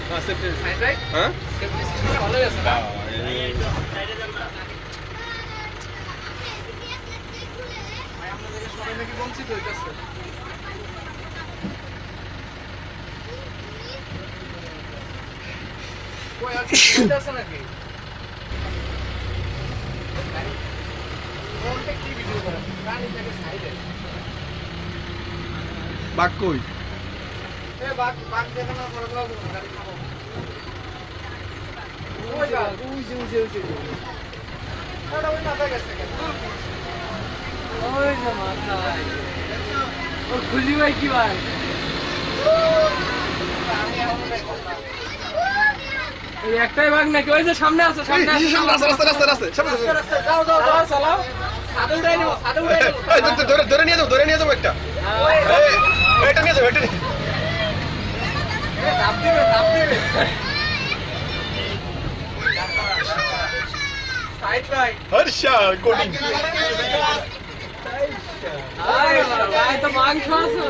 হ্যাঁ সেফটি হ্যাঁ safety system ভালোই আছে না ভাই আপনাদের সবাই নাকি বঞ্চিত হইতাছে কই আর কিছু আছে নাকি কোনটা কি ভিডিও করেন গাড়ি থেকে সাইডে বাক কই এ বাক দেখানোর পরে দাও গাড়ি খাবো ওই গা উই ওটা ওই মাথা গেছে কেন ওই যে মাথায় ও খুশি ভাই কি ভাই আমি এখন দেখো এই একটাই ভাগ নাকি ওই যে সামনে আছে সামনে রাস্তা সামনে যাও চালাও সাদে উড়াই নেব ধরে নিয়ে যাবো একটা এটা নিয়ে যাবো এটা চাপ দিবে সাইড রাইট হর্ষা কোডিং আরে ভাই তো মাংস আছে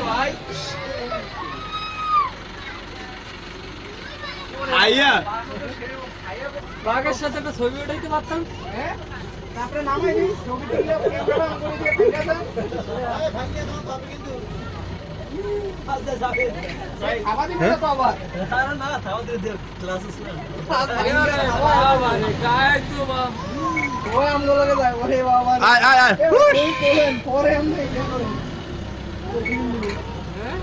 ভাই আইয়া বাঘের সাথে একটা ছবি উঠাইতে পারতাম হ্যাঁ তারপরে নামাই দিই ছবি তুলে ক্যামেরা অন করে দিয়ে ঠিক আছে ভাঙিয়ে দাও তবে কিন্তু আচ্ছা যাবে ভাই খাওয়া দিবে তো আবার আরে না খাওয়া দিয়ে দে ক্লাসেস না বাবা রে গায় তো বাবা ওই আমগো লাগে যায় ওরে বাবা আয় পরে আমরা এটা করব হ্যাঁ